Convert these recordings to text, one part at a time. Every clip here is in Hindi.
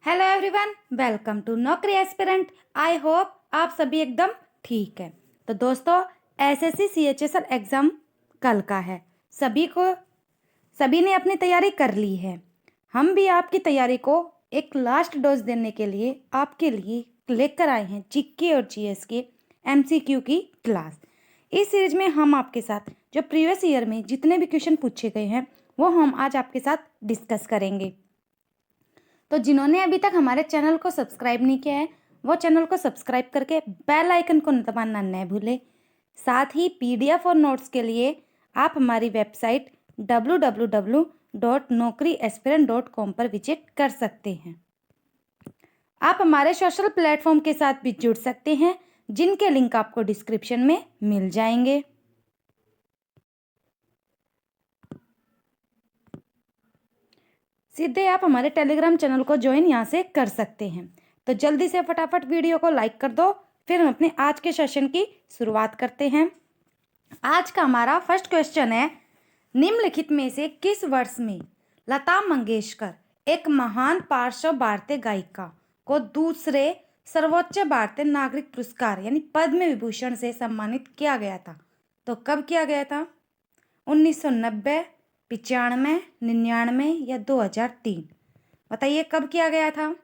हेलो एवरीवन, वेलकम टू नौकरी एस्पिरेंट। आई होप आप सभी एकदम ठीक है। तो दोस्तों, एसएससी सीएचएसएल एग्ज़ाम कल का है। सभी ने अपनी तैयारी कर ली है। हम भी आपकी तैयारी को एक लास्ट डोज देने के लिए आपके लिए लेकर आए हैं जीके और जीएस के एमसीक्यू की क्लास। इस सीरीज में हम आपके साथ जो प्रीवियस ईयर में जितने भी क्वेश्चन पूछे गए हैं वो हम आज आपके साथ डिस्कस करेंगे। तो जिन्होंने अभी तक हमारे चैनल को सब्सक्राइब नहीं किया है वो चैनल को सब्सक्राइब करके बेल आइकन को दबाना न भूलें। साथ ही पीडीएफ और नोट्स के लिए आप हमारी वेबसाइट www.naukriaspirant.com पर विजिट कर सकते हैं। आप हमारे सोशल प्लेटफॉर्म के साथ भी जुड़ सकते हैं जिनके लिंक आपको डिस्क्रिप्शन में मिल जाएंगे। सीधे आप हमारे टेलीग्राम चैनल को ज्वाइन यहाँ से कर सकते हैं। तो जल्दी से फटाफट वीडियो को लाइक कर दो, फिर हम अपने आज के सेशन की शुरुआत करते हैं। आज का हमारा फर्स्ट क्वेश्चन है, निम्नलिखित में से किस वर्ष में लता मंगेशकर एक महान पार्श्व भारतीय गायिका को दूसरे सर्वोच्च भारतीय नागरिक पुरस्कार यानी पद्म विभूषण से सम्मानित किया गया था? तो कब किया गया था? 1990, 95, 99 या 2003? बताइए कब किया गया था?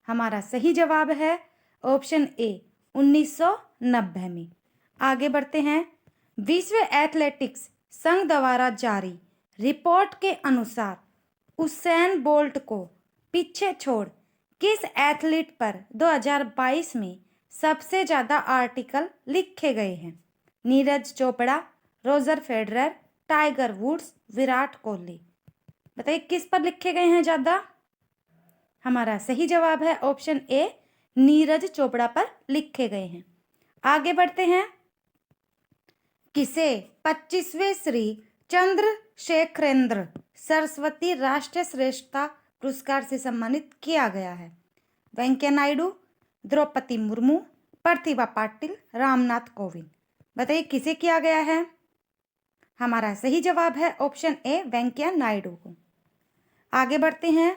हमारा सही जवाब है ऑप्शन ए 1990 में। आगे बढ़ते हैं। विश्व एथलेटिक्स संघ द्वारा जारी रिपोर्ट के अनुसार उसेन बोल्ट को पीछे छोड़ किस एथलीट पर 2022 में सबसे ज़्यादा आर्टिकल लिखे गए हैं? Neeraj Chopra, Roger Federer, Tiger Woods, Virat Kohli? बताइए किस पर लिखे गए हैं ज़्यादा? हमारा सही जवाब है ऑप्शन ए नीरज चोपड़ा पर लिखे गए हैं। आगे बढ़ते हैं। किसे 25वें श्री चंद्रशेखरेंद्र सरस्वती राष्ट्रीय श्रेष्ठता पुरस्कार से सम्मानित किया गया है? वेंकैया नायडू, द्रौपदी मुर्मू, प्रतिभा पाटिल, रामनाथ कोविंद? बताइए किसे किया गया है? हमारा सही जवाब है ऑप्शन ए वेंकैया नायडू को। आगे बढ़ते हैं।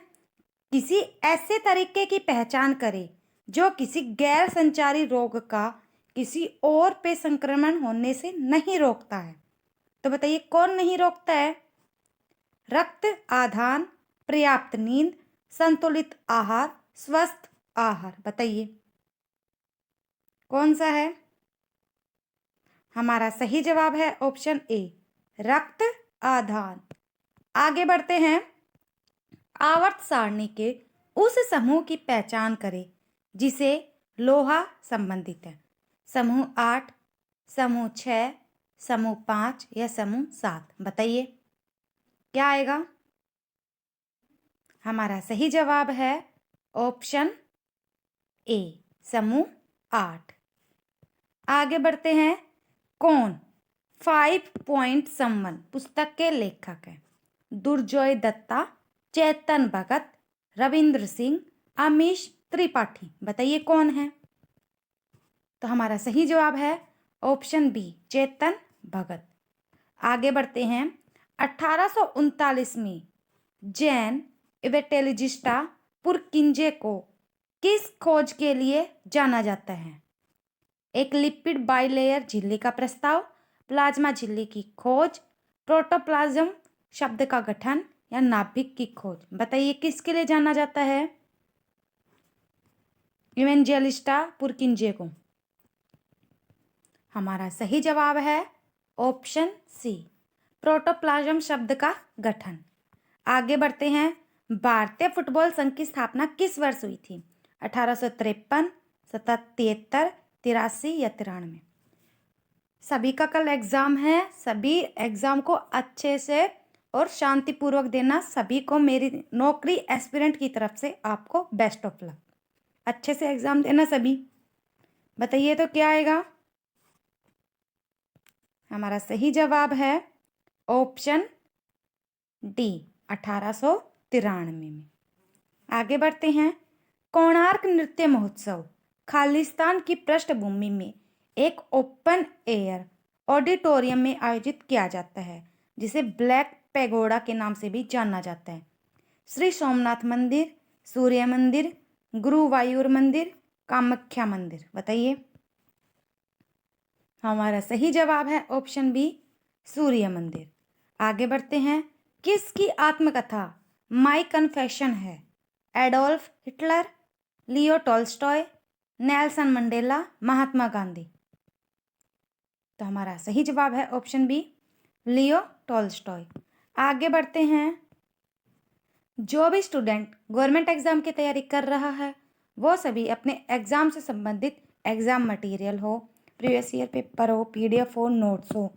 किसी ऐसे तरीके की पहचान करें जो किसी गैर संचारी रोग का किसी और पे संक्रमण होने से नहीं रोकता है? तो बताइए कौन नहीं रोकता है? रक्त आधान, पर्याप्त नींद, संतुलित आहार, स्वस्थ आहार? बताइए कौन सा है? हमारा सही जवाब है ऑप्शन ए रक्त आधान। आगे बढ़ते हैं। आवर्त सारणी के उस समूह की पहचान करें जिसे लोहा संबंधित है? समूह 8, समूह 6, समूह 5 या समूह 7? बताइए क्या आएगा? हमारा सही जवाब है ऑप्शन ए समूह 8। आगे बढ़ते हैं। कौन 5 पॉइंट सम्मन पुस्तक के लेखक है? दुर्जोय दत्ता, चेतन भगत, रविंद्र सिंह, अमीश त्रिपाठी? बताइए कौन है? तो हमारा सही जवाब है ऑप्शन बी चेतन भगत। आगे बढ़ते हैं। 1839 में जैन इवेटेलिजिस्टा पुरकिंजे को किस खोज के लिए जाना जाता है? एक लिपिड बाइलेयर झिल्ली का प्रस्ताव, प्लाज्मा झिल्ली की खोज, प्रोटोप्लाज्म शब्द का गठन या नाभिक की खोज? बताइए किसके लिए जाना जाता है इवेंजेलिस्टा पुरकिंजे को? हमारा सही जवाब है ऑप्शन सी प्रोटोप्लाज्म शब्द का गठन। आगे बढ़ते हैं। भारतीय फुटबॉल संघ की स्थापना किस वर्ष हुई थी? 1853, 77, 83 या 93? सभी का कल एग्ज़ाम है। सभी एग्ज़ाम को अच्छे से और शांतिपूर्वक देना। सभी को मेरी नौकरी एस्पिरेंट की तरफ से आपको बेस्ट ऑफ लक। अच्छे से एग्ज़ाम देना सभी। बताइए तो क्या आएगा? हमारा सही जवाब है ऑप्शन डी 1893 में। आगे बढ़ते हैं। कोणार्क नृत्य महोत्सव खालिस्तान की पृष्ठभूमि में एक ओपन एयर ऑडिटोरियम में आयोजित किया जाता है जिसे ब्लैक पैगोडा के नाम से भी जाना जाता है। श्री सोमनाथ मंदिर, सूर्य मंदिर, गुरुवायूर मंदिर, कामाख्या मंदिर? बताइए। हमारा सही जवाब है ऑप्शन बी, सूर्य मंदिर। आगे बढ़ते हैं। किसकी आत्मकथा माई कन्फेशन है? Adolf Hitler, Leo Tolstoy, Nelson Mandela, Mahatma Gandhi? तो हमारा सही जवाब है ऑप्शन बी, लियो टॉल्स्टॉय। आगे बढ़ते हैं। जो भी स्टूडेंट गवर्नमेंट एग्जाम की तैयारी कर रहा है वो सभी अपने एग्जाम से संबंधित एग्जाम मटेरियल हो, प्रीवियस ईयर पेपर हो, पीडीएफ हो, नोट्स हो,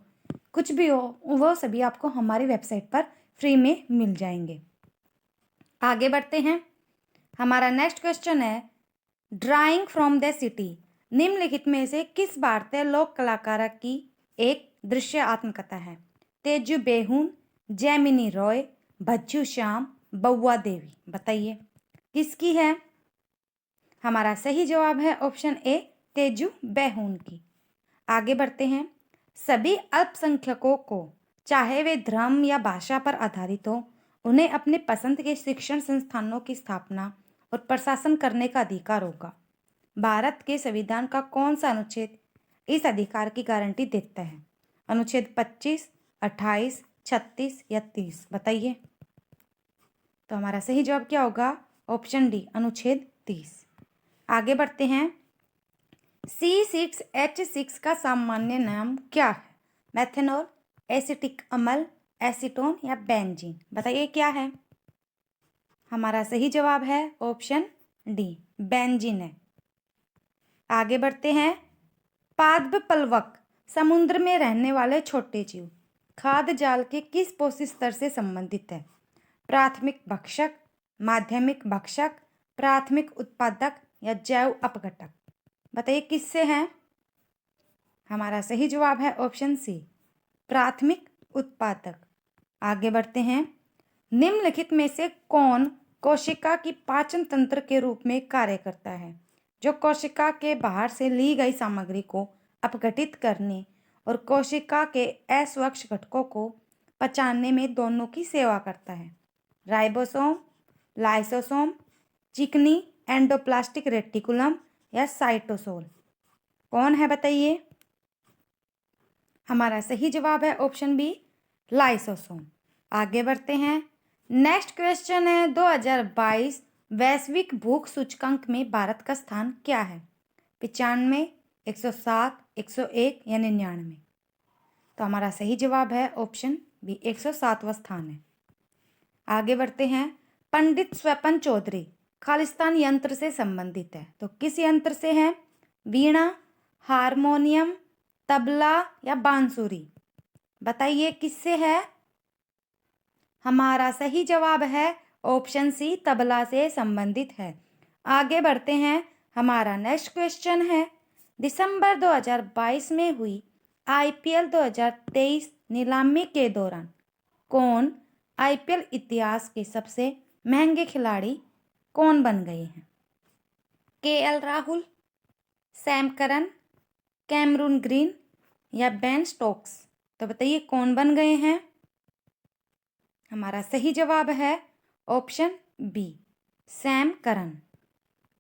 कुछ भी हो, वो सभी आपको हमारी वेबसाइट पर फ्री में मिल जाएंगे। आगे बढ़ते हैं। हमारा नेक्स्ट क्वेश्चन है, ड्राइंग फ्रॉम द सिटी निम्नलिखित में से किस भारतीय लोक कलाकार की एक दृश्य आत्मकथा है? तेजू बेहून, जैमिनी रॉय, भज्जू श्याम, बउआ देवी? बताइए किसकी है? हमारा सही जवाब है ऑप्शन ए, तेजू बेहून की। आगे बढ़ते हैं। सभी अल्पसंख्यकों को चाहे वे धर्म या भाषा पर आधारित हो उन्हें अपने पसंद के शिक्षण संस्थानों की स्थापना और प्रशासन करने का अधिकार होगा। भारत के संविधान का कौन सा अनुच्छेद इस अधिकार की गारंटी देता है? अनुच्छेद 25, 28, 36 या 30? बताइए। तो हमारा सही जवाब क्या होगा? ऑप्शन डी, अनुच्छेद 30। आगे बढ़ते हैं। C6H6 का सामान्य नाम क्या है? मेथनॉल, एसिटिक अम्ल, एसीटोन या बेंजीन? बताइए क्या है? हमारा सही जवाब है ऑप्शन डी, बेंजीन है। आगे बढ़ते हैं। पादपल्वक समुद्र में रहने वाले छोटे जीव खाद्य जाल के किस पोषी स्तर से संबंधित है? प्राथमिक भक्षक, माध्यमिक भक्षक, प्राथमिक उत्पादक या जैव अपघटक? बताइए किससे हैं? हमारा सही जवाब है ऑप्शन सी, प्राथमिक उत्पादक। आगे बढ़ते हैं। निम्नलिखित में से कौन कोशिका की पाचन तंत्र के रूप में कार्य करता है? जो कोशिका के बाहर से ली गई सामग्री को अपघटित करने और कोशिका के अस्वच्छ घटकों को पचाने में दोनों की सेवा करता है? राइबोसोम, लाइसोसोम, चिकनी एंडोप्लास्टिक रेटिकुलम या साइटोसोल? कौन है बताइए? हमारा सही जवाब है ऑप्शन बी, लाइसोसोम। आगे बढ़ते हैं। नेक्स्ट क्वेश्चन है, 2022 वैश्विक भूख सूचकांक में भारत का स्थान क्या है? 95, 107, 101 या 99? तो हमारा सही जवाब है ऑप्शन बी, 107वां स्थान है। आगे बढ़ते हैं। पंडित स्वपन चौधरी खालिस्तान यंत्र से संबंधित है, तो किस यंत्र से है? वीणा, हारमोनियम, तबला या बांसुरी? बताइए किससे है? हमारा सही जवाब है ऑप्शन सी, तबला से संबंधित है। आगे बढ़ते हैं। हमारा नेक्स्ट क्वेश्चन है, दिसंबर 2022 में हुई आईपीएल 2023 नीलामी के दौरान कौन आईपीएल इतिहास के सबसे महंगे खिलाड़ी कौन बन गए हैं? KL Rahul, Sam Curran, Cameron Green या बेन स्टोक्स? तो बताइए कौन बन गए हैं? हमारा सही जवाब है ऑप्शन बी, सैम करन।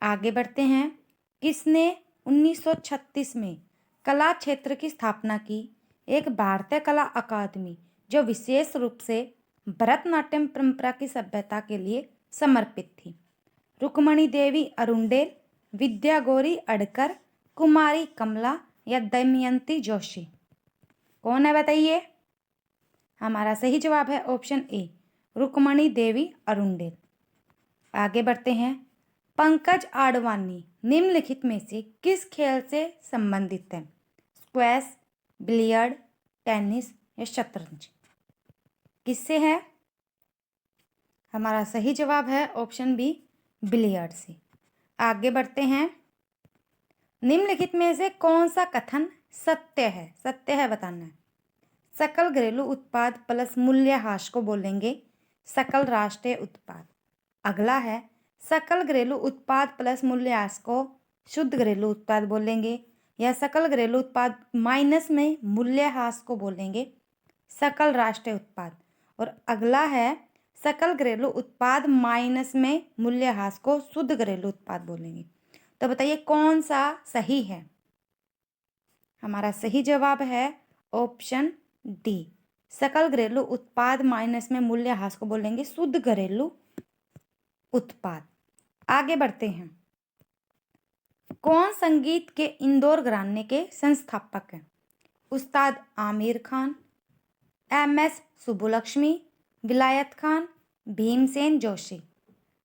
आगे बढ़ते हैं। किसने 1936 में कला क्षेत्र की स्थापना की? एक भारतीय कला अकादमी जो विशेष रूप से भरतनाट्यम परंपरा की सभ्यता के लिए समर्पित थी। रुक्मणी देवी अरुंडेल, विद्या गौरी अडकर, कुमारी कमला या दमयंती जोशी? कौन है बताइए? हमारा सही जवाब है option A, Rukmini Devi Arundale. आगे बढ़ते हैं। पंकज आडवाणी निम्नलिखित में से किस खेल से संबंधित है? स्क्वैश, बिलियर्ड, टेनिस या शतरंज? किससे है? हमारा सही जवाब है ऑप्शन बी, बिलियर्ड से। आगे बढ़ते हैं। निम्नलिखित में से कौन सा कथन सत्य है? सत्य है बताना है। सकल घरेलू उत्पाद प्लस मूल्यह्रास को बोलेंगे सकल राष्ट्रीय उत्पाद। अगला है, सकल घरेलू उत्पाद प्लस मूल्यह्रास को शुद्ध घरेलू उत्पाद बोलेंगे, या सकल घरेलू उत्पाद माइनस में मूल्यह्रास को बोलेंगे सकल राष्ट्रीय उत्पाद। और अगला है, सकल घरेलू उत्पाद माइनस में मूल्यह्रास को शुद्ध घरेलू उत्पाद बोलेंगे। तो बताइए कौन सा सही है? हमारा सही जवाब है ऑप्शन डी, सकल घरेलू उत्पाद माइनस में मूल्यह्रास को बोलेंगे शुद्ध घरेलू उत्पाद। आगे बढ़ते हैं। कौन संगीत के इंदौर घराने के संस्थापक हैं? उस्ताद आमिर खान, MS सुब्बुलक्ष्मी, विलायत खान, भीमसेन जोशी।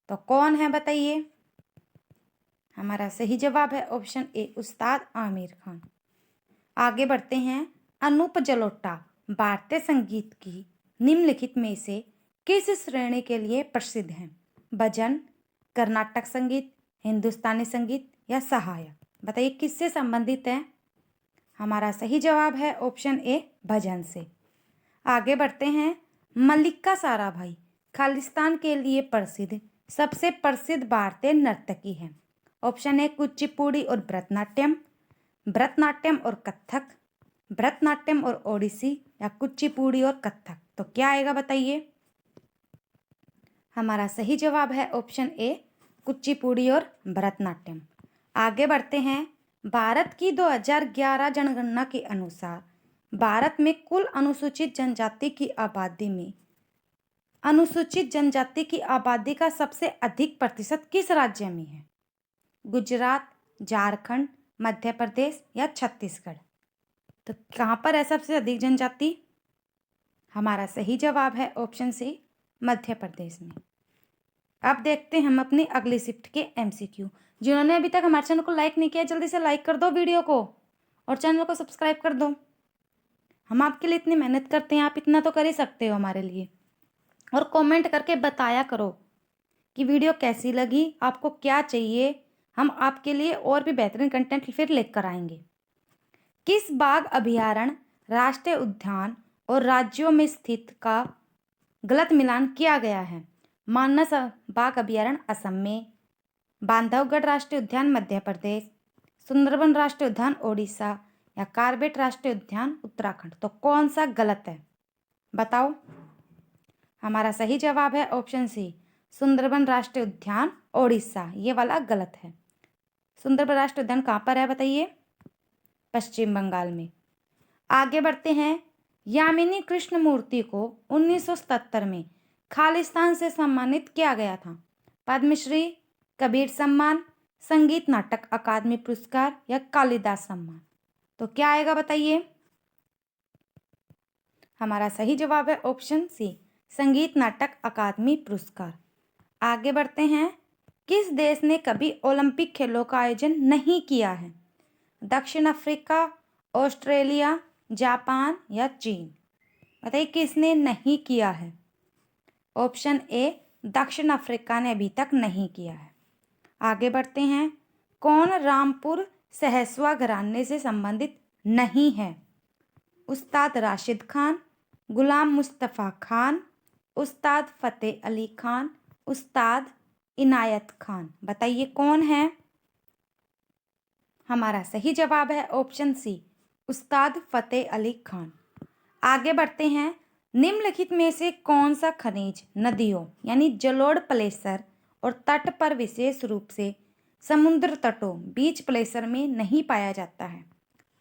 तो कौन है बताइए? हमारा सही जवाब है ऑप्शन ए, उस्ताद आमिर खान। आगे बढ़ते हैं। अनूप जलोटा भारतीय संगीत की निम्नलिखित में से किस श्रेणी के लिए प्रसिद्ध हैं? भजन, कर्नाटक संगीत, हिंदुस्तानी संगीत या सहायक? बताइए किससे संबंधित है? हमारा सही जवाब है ऑप्शन ए, भजन से। आगे बढ़ते हैं। मल्लिका साराभाई खालिस्तान के लिए प्रसिद्ध सबसे प्रसिद्ध भारतीय नर्तकी हैं। ऑप्शन ए, कुचिपुड़ी और भरतनाट्यम, भरतनाट्यम और कथक, भरतनाट्यम और ओडिसी या कुचिपुड़ी और कथक। तो क्या आएगा बताइए? हमारा सही जवाब है ऑप्शन ए, कुचिपुड़ी और भरतनाट्यम। आगे बढ़ते हैं। भारत की 2011 जनगणना के अनुसार भारत में कुल अनुसूचित जनजाति की आबादी में अनुसूचित जनजाति की आबादी का सबसे अधिक प्रतिशत किस राज्य में है? गुजरात, झारखंड, मध्य प्रदेश या छत्तीसगढ़? तो कहाँ पर है सबसे अधिक जनजाति? हमारा सही जवाब है ऑप्शन सी, मध्य प्रदेश में। अब देखते हैं हम अपनी अगली शिफ्ट के MCQ। जिन्होंने अभी तक हमारे चैनल को लाइक नहीं किया जल्दी से लाइक कर दो वीडियो को और चैनल को सब्सक्राइब कर दो। हम आपके लिए इतनी मेहनत करते हैं, आप इतना तो कर ही सकते हो हमारे लिए। और कमेंट करके बताया करो कि वीडियो कैसी लगी, आपको क्या चाहिए। हम आपके लिए और भी बेहतरीन कंटेंट फिर लेकर आएंगे। किस बाघ अभयारण्य, राष्ट्रीय उद्यान और राज्यों में स्थित का गलत मिलान किया गया है? मानस बाघ अभयारण्य असम में, बांधवगढ़ राष्ट्रीय उद्यान मध्य प्रदेश, सुंदरबन राष्ट्रीय उद्यान ओडिशा या कार्बेट राष्ट्रीय उद्यान उत्तराखंड? तो कौन सा गलत है बताओ? हमारा सही जवाब है ऑप्शन सी, सुंदरबन राष्ट्रीय उद्यान ओडिशा। ये वाला गलत है। सुंदरबन राष्ट्रीय उद्यान कहाँ पर है बताइए? पश्चिम बंगाल में। आगे बढ़ते हैं। यामिनी कृष्णमूर्ति को 1977 में खालिस्तान से सम्मानित किया गया था? पद्मश्री, कबीर सम्मान, संगीत नाटक अकादमी पुरस्कार या कालिदास सम्मान? तो क्या आएगा बताइए? हमारा सही जवाब है ऑप्शन सी, संगीत नाटक अकादमी पुरस्कार। आगे बढ़ते हैं। किस देश ने कभी ओलंपिक खेलों का आयोजन नहीं किया है? दक्षिण अफ्रीका, ऑस्ट्रेलिया, जापान या चीन? बताइए किसने नहीं किया है? ऑप्शन ए, दक्षिण अफ्रीका ने अभी तक नहीं किया है। आगे बढ़ते हैं। कौन रामपुर सहसवा घराने से संबंधित नहीं है? उस्ताद राशिद खान, गुलाम मुस्तफ़ा खान, उस्ताद फतेह अली खान, उस्ताद इनायत खान? बताइए कौन है? हमारा सही जवाब है ऑप्शन सी, उस्ताद फतेह अली खान। आगे बढ़ते हैं। निम्नलिखित में से कौन सा खनिज नदियों यानी जलोढ़ प्लेसर और तट पर विशेष रूप से समुद्र तटों बीच प्लेसर में नहीं पाया जाता है?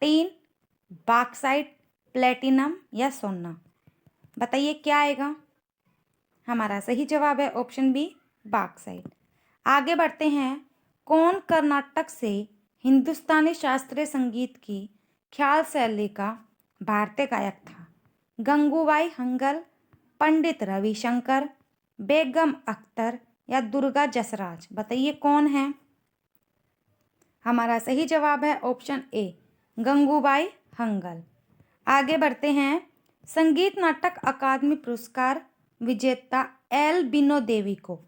टीन, बॉक्साइट, प्लेटिनम या सोना? बताइए क्या आएगा? हमारा सही जवाब है ऑप्शन बी, बॉक्साइट। आगे बढ़ते हैं। कौन कर्नाटक से हिंदुस्तानी शास्त्रीय संगीत की ख्याल शैली का भारतीय गायक था? गंगूबाई हंगल, पंडित रविशंकर, बेगम अख्तर या दुर्गा जसराज? बताइए कौन है? हमारा सही जवाब है ऑप्शन ए, गंगूबाई हंगल। आगे बढ़ते हैं। संगीत नाटक अकादमी पुरस्कार विजेता एल बिनो देवी को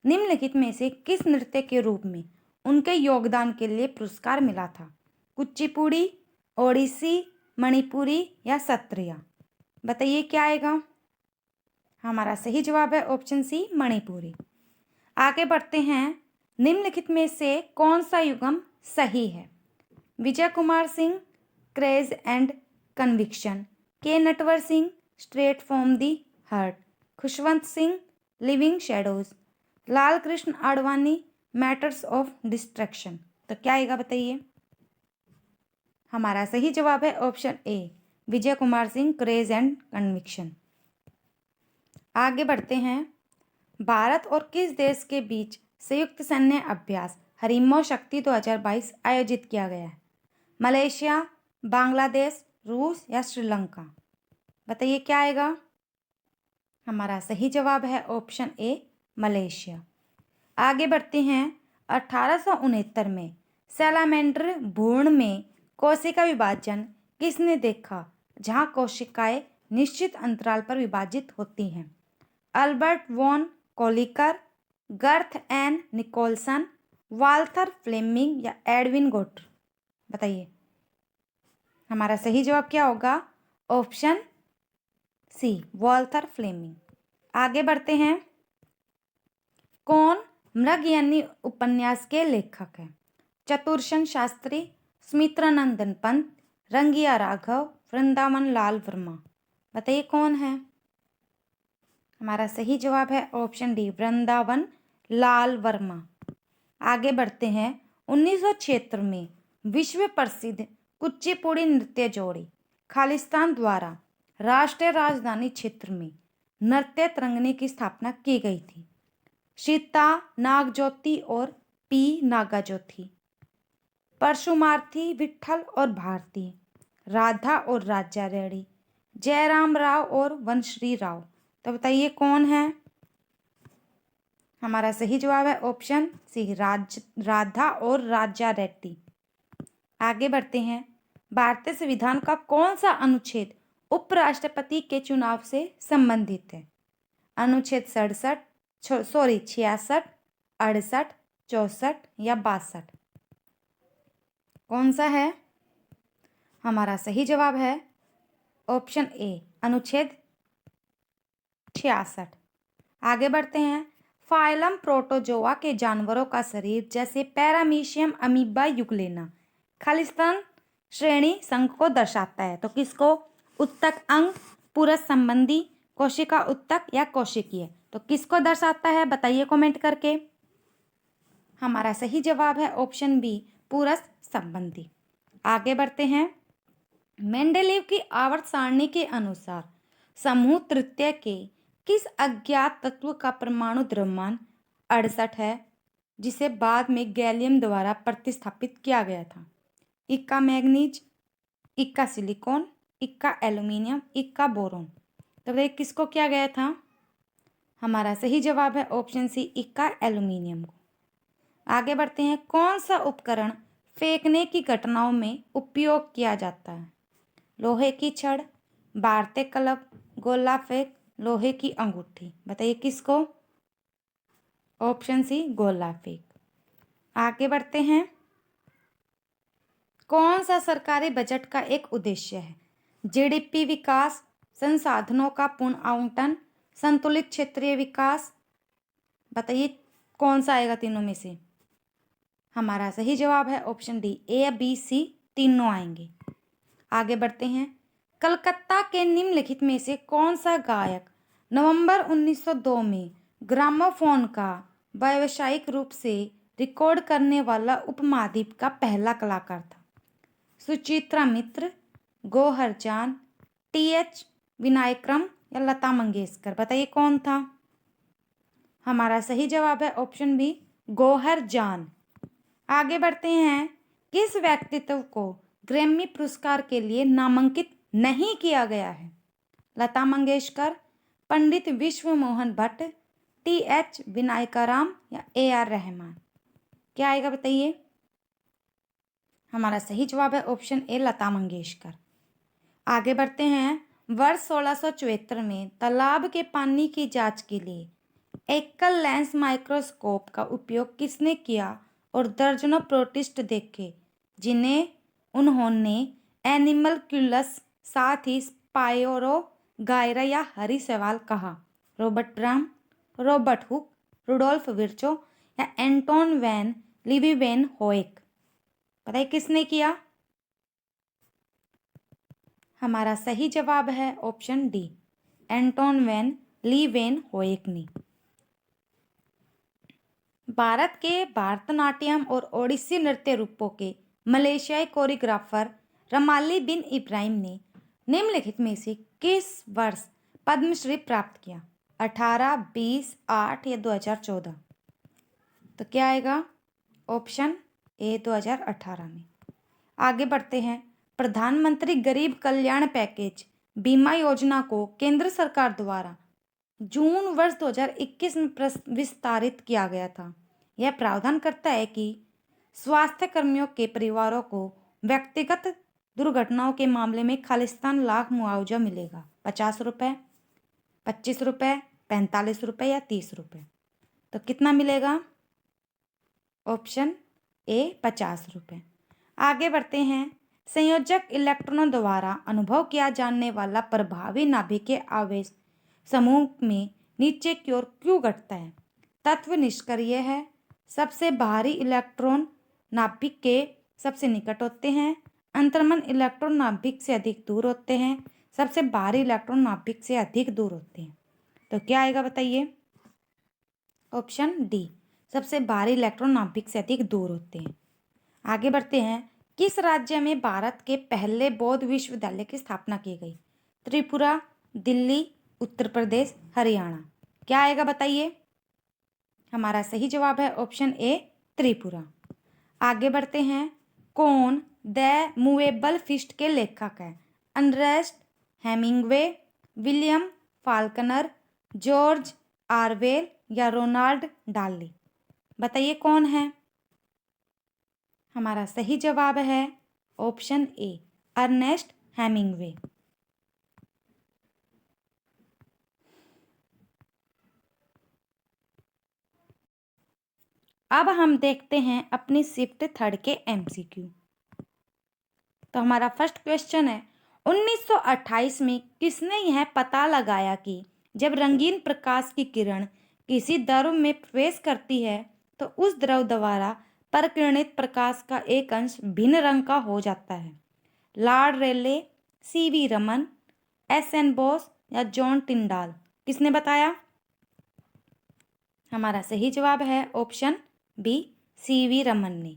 निम्नलिखित में से किस नृत्य के रूप में उनके योगदान के लिए पुरस्कार मिला था? कुचिपुड़ी, ओडिसी, मणिपुरी या सत्रिया? बताइए क्या आएगा? हमारा सही जवाब है ऑप्शन सी, मणिपुरी। आगे बढ़ते हैं। निम्नलिखित में से कौन सा युग्म सही है? Vijay Kumar Singh, craze and conviction, K Natwar Singh, straight from the heart, Khushwant Singh, living shadows. Lal Krishna Advani, matters of distraction. तो क्या आएगा बताइए। हमारा सही जवाब है option A, Vijay Kumar Singh, craze and conviction. आगे बढ़ते हैं। भारत और किस देश के बीच संयुक्त सैन्य अभ्यास हरिमो शक्ति 2022 आयोजित किया गया है? मलेशिया, बांग्लादेश, रूस या श्रीलंका। बताइए क्या आएगा। हमारा सही जवाब है ऑप्शन ए, मलेशिया। आगे बढ़ते हैं। 1869 में सैलामेंडर भ्रूण में कोशिका विभाजन किसने देखा, जहां कोशिकाएं निश्चित अंतराल पर विभाजित होती हैं? Albert von Kolliker, Garth N Nicolson, Walther Flemming या एडविन गोटर। बताइए हमारा सही जवाब क्या होगा। Option C, Walther Flemming. आगे बढ़ते हैं। कौन मृग यानी उपन्यास के लेखक हैं? चतुरसेन शास्त्री, सुमित्रानंदन पंत, रंगिया राघव, वृंदावन लाल वर्मा। बताइए कौन है। हमारा सही जवाब है ऑप्शन डी, वृंदावन लाल वर्मा। आगे बढ़ते हैं। 1976 में विश्व प्रसिद्ध कुचिपुड़ी नृत्य जोड़ी खालिस्तान द्वारा राष्ट्रीय राजधानी क्षेत्र में नृत्य तरंगनी की स्थापना की गई थी। सीता नागज्योति और पी नागाज्योति, परशुमार्थी, विट्ठल और भारती, राधा और राजा रेड्डी, जयराम राव और वंशरी राव। तो बताइए कौन है। हमारा सही जवाब है ऑप्शन सी, राधा और राजा रेड्डी। आगे बढ़ते हैं। भारतीय संविधान का कौन सा अनुच्छेद उपराष्ट्रपति के चुनाव से संबंधित है? अनुच्छेद 66, 66, 68, 64 या 62। कौन सा है। हमारा सही जवाब है ऑप्शन ए, अनुच्छेद 66। आगे बढ़ते हैं। फाइलम प्रोटोजोआ के जानवरों का शरीर जैसे पैरामीशियम, अमीबा, यूग्लेना खालिस्तान श्रेणी संघ को दर्शाता है। तो किसको। उत्तक अंग, पुरुष संबंधी, कोशिका उत्तक या कोशिकीय। तो किसको दर्शाता है बताइए कमेंट करके। हमारा सही जवाब है ऑप्शन बी, पुरुष संबंधी। आगे बढ़ते हैं। मेंडेलीव की आवर्त सारणी के अनुसार समूह तृतीय के किस अज्ञात तत्व का परमाणु द्रव्यमान 68 है, जिसे बाद में गैलियम द्वारा प्रतिस्थापित किया गया था? इक्का मैग्नीज, इक्का सिलिकॉन, इक्का एल्यूमिनियम, इक्का बोरोन। तो बताइए किसको किया गया था। हमारा सही जवाब है ऑप्शन सी, इक्का एल्यूमिनियम को। आगे बढ़ते हैं। कौन सा उपकरण फेंकने की घटनाओं में उपयोग किया जाता है? लोहे की छड़, भारतीय क्लब, गोला फेंक, लोहे की अंगूठी। बताइए किसको। ऑप्शन सी, गोला फेंक। आगे बढ़ते हैं। कौन सा सरकारी बजट का एक उद्देश्य है? जीडीपी विकास, संसाधनों का पुनः आवंटन, संतुलित क्षेत्रीय विकास। बताइए कौन सा आएगा तीनों में से। हमारा सही जवाब है ऑप्शन डी, ए, बी, सी तीनों आएंगे। आगे बढ़ते हैं। कलकत्ता के निम्नलिखित में से कौन सा गायक नवंबर 1902 में ग्रामोफोन का व्यावसायिक रूप से रिकॉर्ड करने वाला उपमहाद्वीप का पहला कलाकार था? सुचित्रा मित्र, गौहर जान, टी.एच. विनायक्रम या लता मंगेशकर। बताइए कौन था। हमारा सही जवाब है ऑप्शन बी, गौहर जान। आगे बढ़ते हैं। किस व्यक्तित्व को ग्रैमी पुरस्कार के लिए नामांकित नहीं किया गया है? लता मंगेशकर, पंडित विश्व मोहन भट्ट, टी.एच. विनायकराम या ए.आर. रहमान। क्या आएगा बताइए। हमारा सही जवाब है ऑप्शन ए, लता मंगेशकर। आगे बढ़ते हैं। वर्ष 1674 में तालाब के पानी की जांच के लिए एकल लेंस माइक्रोस्कोप का उपयोग किसने किया और दर्जनों प्रोटिस्ट देखे, जिन्हें उन्होंने एनिमलक्यूलस, साथ ही स्पायरो गायरा या हरी शैवाल कहा? Robert Brown, Robert Hooke, Rudolf Virchow या एंटोन वैन लीवेन होएक। बताइए किसने किया। हमारा सही जवाब है ऑप्शन डी, एंटोन वैन लीवेन होएक ने। भारत के भरतनाट्यम और ओडिसी नृत्य रूपों के मलेशियाई कोरियोग्राफर रमाली बिन इब्राहिम ने निम्नलिखित में से किस वर्ष पद्मश्री प्राप्त किया? 18, 20, 8 या 2014? तो क्या आएगा? ऑप्शन ए 2018 में। आगे बढ़ते हैं। प्रधानमंत्री गरीब कल्याण पैकेज बीमा योजना को केंद्र सरकार द्वारा जून वर्ष 2021 में विस्तारित किया गया था। यह प्रावधान करता है कि स्वास्थ्य कर्मियों के परिवारों को व्यक्तिगत दुर्घटनाओं के मामले में खालिस्तान लाख मुआवजा मिलेगा। 50 रुपये, 25 रुपये, 45 रुपये या 30 रुपये? तो कितना मिलेगा? ऑप्शन ए 50 रुपये। आगे बढ़ते हैं। संयोजक इलेक्ट्रॉनों द्वारा अनुभव किया जाने वाला प्रभावी नाभिकीय आवेश समूह में नीचे की ओर क्यों घटता है? तत्व निष्क्रिय है, सबसे बाहरी इलेक्ट्रॉन नाभिक के सबसे निकट होते हैं, अंतर्मन इलेक्ट्रॉन नाभिक से अधिक दूर होते हैं, सबसे बाहरी इलेक्ट्रॉन नाभिक से अधिक दूर होते हैं। तो क्या आएगा बताइए? ऑप्शन डी, सबसे बाहरी इलेक्ट्रॉन नाभिक से अधिक दूर होते हैं। आगे बढ़ते हैं। किस राज्य में भारत के पहले बौद्ध विश्वविद्यालय की स्थापना की गई? त्रिपुरा, दिल्ली, उत्तर प्रदेश, हरियाणा? क्या आएगा बताइए? हमारा सही जवाब है ऑप्शन ए त्रिपुरा। आगे बढ़ते हैं। कौन द मूवेबल फीस्ट के लेखक हैं? Ernest Hemingway, William Faulkner, George Orwell या रोनाल्ड डाली? बताइए कौन है? हमारा सही जवाब है ऑप्शन ए अर्नेस्ट हेमिंग्वे। अब हम देखते हैं अपनी शिफ्ट थर्ड के एमसीक्यू। तो हमारा फर्स्ट क्वेश्चन है, 1928 में किसने यह पता लगाया कि जब रंगीन प्रकाश की किरण किसी द्रव में प्रवेश करती है तो उस द्रव द्वारा परिकिरणित प्रकाश का एक अंश भिन्न रंग का हो जाता है? लॉर्ड रेले, सीवी रमन, एसएन बोस या जॉन टिंडाल? किसने बताया? हमारा सही जवाब है ऑप्शन बी सीवी रमन ने।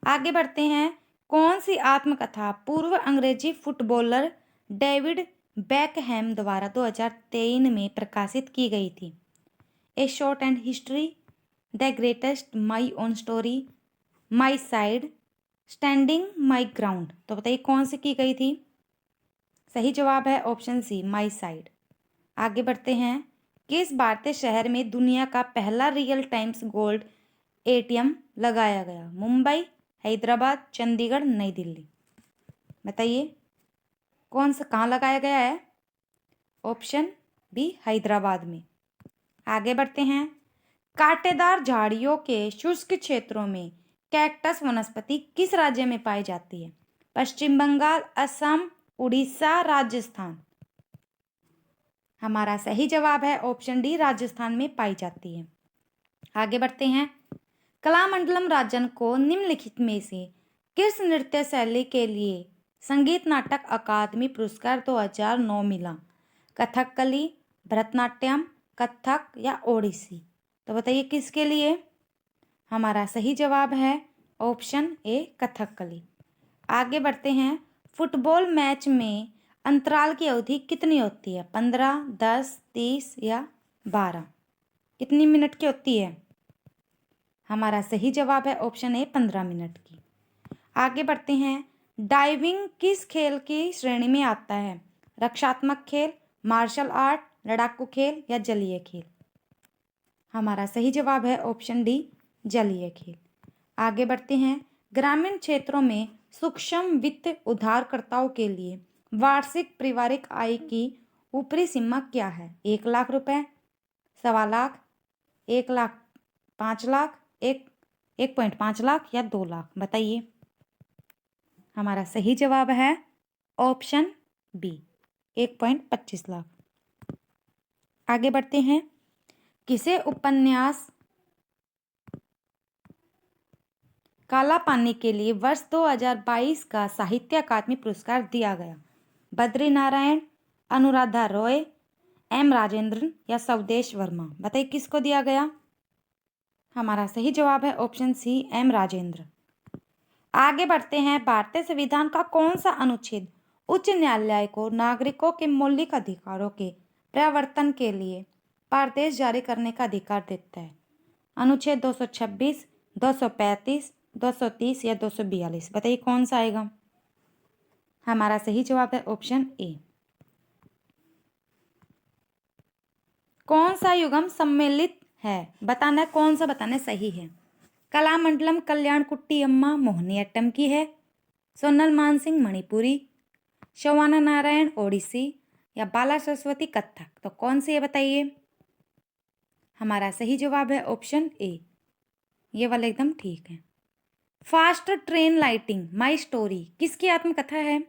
आगे बढ़ते हैं। कौन सी आत्मकथा पूर्व अंग्रेजी फुटबॉलर डेविड बेकहैम द्वारा 2023 में प्रकाशित की गई थी? ए short and history, the greatest my own story, my side, standing my ground? तो बताइए कौन सी की गई थी? सही जवाब है ऑप्शन सी माई साइड। आगे बढ़ते हैं। किस भारतीय शहर में दुनिया का पहला रियल टाइम्स गोल्ड एटीएम लगाया गया? मुंबई, हैदराबाद, चंडीगढ़, नई दिल्ली? बताइए कौन सा कहाँ लगाया गया है? ऑप्शन बी हैदराबाद में। आगे बढ़ते हैं। कांटेदार झाड़ियों के शुष्क क्षेत्रों में कैक्टस वनस्पति किस राज्य में पाई जाती है? पश्चिम बंगाल, असम, उड़ीसा, राजस्थान? हमारा सही जवाब है ऑप्शन डी राजस्थान में पाई जाती है। आगे बढ़ते हैं। कलामंडलम राजन को निम्नलिखित में से किस नृत्य शैली के लिए संगीत नाटक अकादमी पुरस्कार 2009 मिला? कथकली, भरतनाट्यम, कथक या ओडिसी? तो बताइए किसके लिए? हमारा सही जवाब है ऑप्शन ए कथकली। आगे बढ़ते हैं। फुटबॉल मैच में अंतराल की अवधि कितनी होती है? 15, 10, 30 या 12? कितनी मिनट की होती है? हमारा सही जवाब है ऑप्शन ए 15 मिनट की। आगे बढ़ते हैं। डाइविंग किस खेल की श्रेणी में आता है? रक्षात्मक खेल, मार्शल आर्ट, लड़ाकू खेल या जलीय खेल? हमारा सही जवाब है ऑप्शन डी जलीय खेल। आगे बढ़ते हैं। ग्रामीण क्षेत्रों में सूक्ष्म वित्त उधारकर्ताओं के लिए वार्षिक पारिवारिक आय की ऊपरी सीमा क्या है? 1 लाख रुपए, 1.25 लाख, 1 लाख, 5 लाख, 1.5 लाख या 2 लाख? बताइए। हमारा सही जवाब है ऑप्शन बी 1.25 लाख। आगे बढ़ते हैं। किसे उपन्यास काला पानी के लिए वर्ष 2022 का साहित्य अकादमी पुरस्कार दिया गया? बद्री नारायण, अनुराधा रॉय, एम राजेंद्रन या स्वदेश वर्मा? बताइए किसको दिया गया? हमारा सही जवाब है ऑप्शन सी, एम राजेंद्र। आगे बढ़ते हैं। भारतीय संविधान का कौन सा अनुच्छेद उच्च न्यायालय को नागरिकों के मौलिक अधिकारों के प्रवर्तन के लिए आदेश जारी करने का अधिकार देता है? अनुच्छेद 226, 235, 230 या 242? बताइए कौन सा आएगा? हमारा सही जवाब है ऑप्शन ए। कौन सा युगम सम्मिलित है? बताना है कौन सा, बताना सही है। कलामंडलम कल्याण कुट्टी अम्मा मोहिनीअट्टम की है, सोनल मानसिंह मणिपुरी, शवाना नारायण ओडिसी या बाला सरस्वती कथक? तो कौन सी है बताइए? हमारा सही जवाब है ऑप्शन ए, ये वाला एकदम ठीक है। Fast train lighting my story किसकी आत्मकथा है?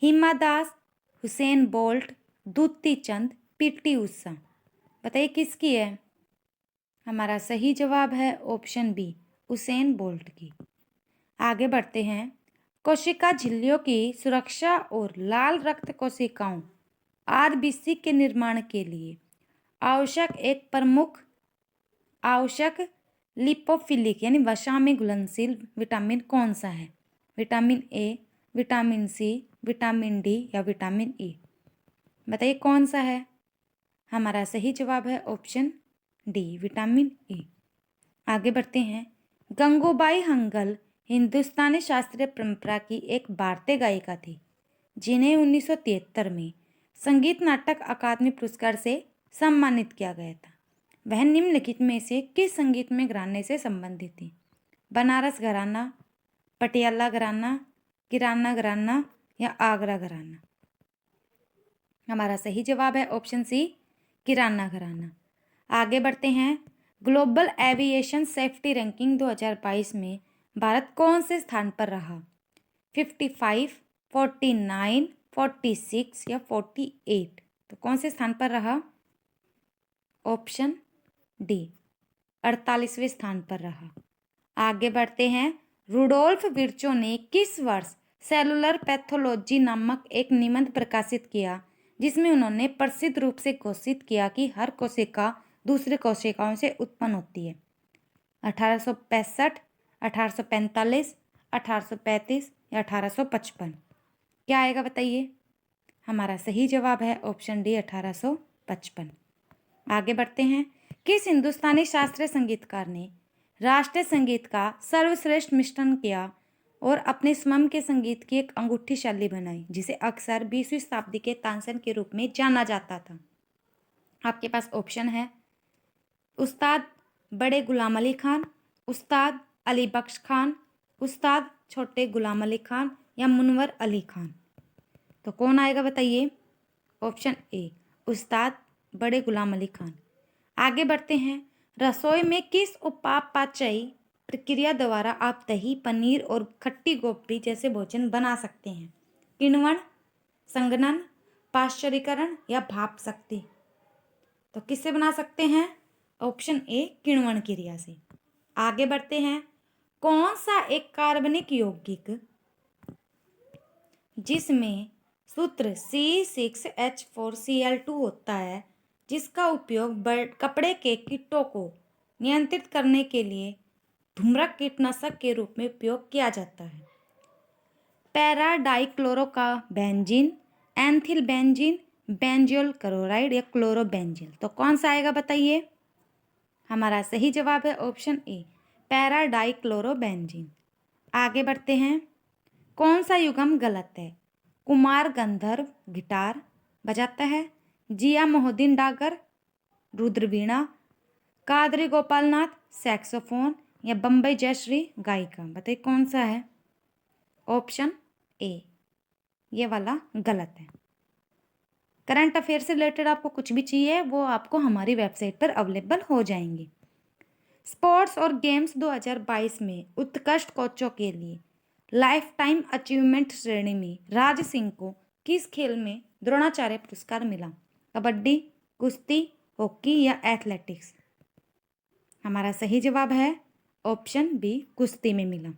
हिमा दास, हुसैन बोल्ट, दूती चंद, पीटी उषा? बताइए किसकी है? हमारा सही जवाब है ऑप्शन बी, हुसैन बोल्ट की। आगे बढ़ते हैं। कोशिका झिल्लियों की सुरक्षा और लाल रक्त कोशिकाओं आरबीसी के निर्माण के लिए आवश्यक लिपोफिलिक यानी वसा में घुलनशील विटामिन कौन सा है? Vitamin A, vitamin C, vitamin D या विटामिन ई? बताइए कौन सा है? हमारा सही जवाब है ऑप्शन डी, विटामिन ई। आगे बढ़ते हैं। गंगूबाई हंगल हिंदुस्तानी शास्त्रीय परंपरा की एक भारतीय गायिका थी जिन्हें 1973 में संगीत नाटक अकादमी पुरस्कार से सम्मानित किया गया था। वह निम्नलिखित में से किस संगीत में घराने से संबंधित थी? बनारस घराना, पटियाला घराना, किराना घराना या आगरा घराना? हमारा सही जवाब है ऑप्शन सी, किराना घराना। आगे बढ़ते हैं। ग्लोबल एविएशन सेफ्टी रैंकिंग 2022 में भारत कौन से स्थान पर रहा? 55, 49, 46 या 48? तो कौन से स्थान पर रहा? ऑप्शन डी, 48वें स्थान पर रहा। आगे बढ़ते हैं। रुडोल्फ विर्चो ने किस वर्ष सेलुलर पैथोलॉजी नामक एक निबंध प्रकाशित किया जिसमें उन्होंने प्रसिद्ध रूप से घोषित किया कि हर कोशिका दूसरी कोशिकाओं से उत्पन्न होती है? 1865, 1845, 1835 या 1855? क्या आएगा बताइए? हमारा सही जवाब है ऑप्शन डी, 1855। आगे बढ़ते हैं। किस हिंदुस्तानी शास्त्रीय संगीतकार ने राष्ट्रीय संगीत का सर्वश्रेष्ठ मिश्रण किया और अपने स्वयं के संगीत की एक अंगूठी शैली बनाई जिसे अक्सर 20वीं शताब्दी के तानसेन के रूप में जाना जाता था? आपके पास ऑप्शन है उस्ताद बड़े गुलाम अली खान, उस्ताद अली बख्श खान, उस्ताद छोटे गुलाम अली खान या मुनव्वर अली खान? तो कौन आएगा बताइए? ऑप्शन ए, उस्ताद बड़े गुलाम अली खान। आगे बढ़ते हैं। रसोई में किस उपापचयी प्रक्रिया द्वारा आप दही, पनीर और खट्टी गोभी जैसे भोजन बना सकते हैं? किण्वन, संघनन, पाश्चरीकरण या भाप शक्ति? तो किससे बना सकते हैं? ऑप्शन ए, किण्वन क्रिया से। आगे बढ़ते हैं। कौन सा एक कार्बनिक यौगिक जिसमें सूत्र C6H4Cl2 होता है जिसका उपयोग कपड़े के कीटों को नियंत्रित करने के लिए धूम्रक कीटनाशक के रूप में उपयोग किया जाता है? पैराडाइक्लोरोकाबेंजीन, एंथिल बेंजीन, बेंजोल क्लोराइड या क्लोरोबेंजीन? तो कौन सा आएगा बताइए? हमारा सही जवाब है ऑप्शन ए, पैराडाइक्लोरोबेंजीन। आगे बढ़ते हैं। कौन सा युगम गलत है? कुमार गंधर्व गिटार बजाता है, जिया मोहद्दीन डागर रुद्रवीणा, कादरी गोपालनाथ सैक्सोफोन या बम्बई जयश्री गायिका? बताइए कौन सा है? ऑप्शन ए, ये वाला गलत है। करंट अफेयर से रिलेटेड आपको कुछ भी चाहिए वो आपको हमारी वेबसाइट पर अवेलेबल हो जाएंगे। स्पोर्ट्स और गेम्स 2022 में उत्कृष्ट कोचों के लिए लाइफ टाइम अचीवमेंट श्रेणी में राज सिंह को किस खेल में द्रोणाचार्य पुरस्कार मिला? कबड्डी, कुश्ती, हॉकी या एथलेटिक्स? हमारा सही जवाब है ऑप्शन बी, कुश्ती में मिला।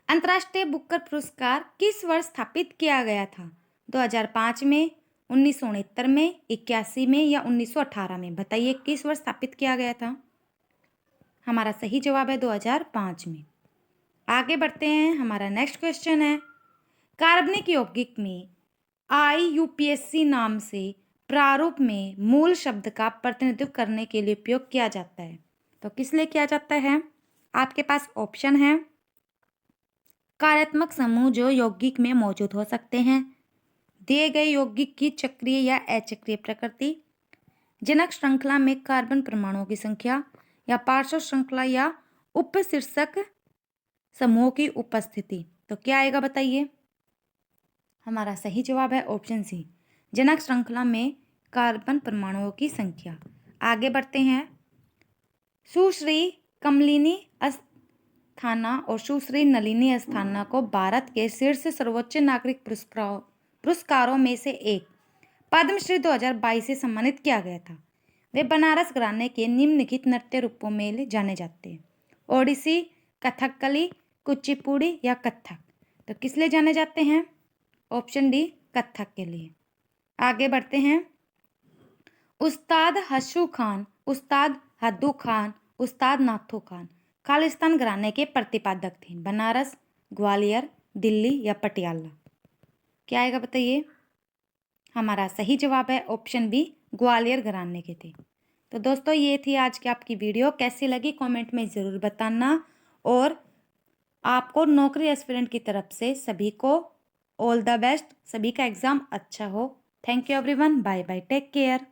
अंतर्राष्ट्रीय बुकर पुरस्कार किस वर्ष स्थापित किया गया था? 2005 में, 1969 में, 81 में या 1918 में? बताइए किस वर्ष स्थापित किया गया था? हमारा सही जवाब है 2005 में। आगे बढ़ते हैं, हमारा नेक्स्ट क्वेश्चन है, कार्बनिक यौगिक में IUPAC नाम से प्रारूप में मूल शब्द का प्रतिनिधित्व करने के लिए उपयोग किया जाता है। तो किस लिए किया जाता है? आपके पास ऑप्शन है, कार्यात्मक समूह जो यौगिक में मौजूद हो सकते हैं, दिए गए यौगिक की चक्रीय या अचक्रीय प्रकृति, जनक श्रृंखला में कार्बन परमाणुओं की संख्या, या पार्श्व श्रृंखला या उपशीर्षक समूहों की उपस्थिति। तो क्या आएगा बताइए? हमारा सही जवाब है ऑप्शन सी, जनक श्रृंखला में कार्बन परमाणुओं की संख्या। आगे बढ़ते हैं, सुश्री कमलिनी अस्थाना और सुश्री नलिनी अस्थाना को भारत के शीर्ष सर्वोच्च नागरिक पुरस्कारों में से एक पद्मश्री 2022 से सम्मानित किया गया था। वे बनारस घराने के निम्नलिखित नृत्य रूपों में जाने जाते हैं, ओडिसी, कथकली, कुचिपुड़ी या कथक। तो किस लिए जाने जाते हैं? ऑप्शन डी, कथक के लिए। आगे बढ़ते हैं, उस्ताद हशू खान, उस्ताद हद्दू खान, उस्ताद नाथू खान खालिस्तान घराने के प्रतिपादक थे। बनारस, ग्वालियर, दिल्ली या पटियाला। क्या आएगा बताइए? हमारा सही जवाब है ऑप्शन बी, ग्वालियर घराने के थे। तो दोस्तों, ये थी आज की आपकी वीडियो। कैसी लगी कमेंट में ज़रूर बताना, और आपको नौकरी एस्पिरेंट की तरफ से सभी को ऑल द बेस्ट। सभी का एग्ज़ाम अच्छा हो। Thank you everyone, bye bye, take care.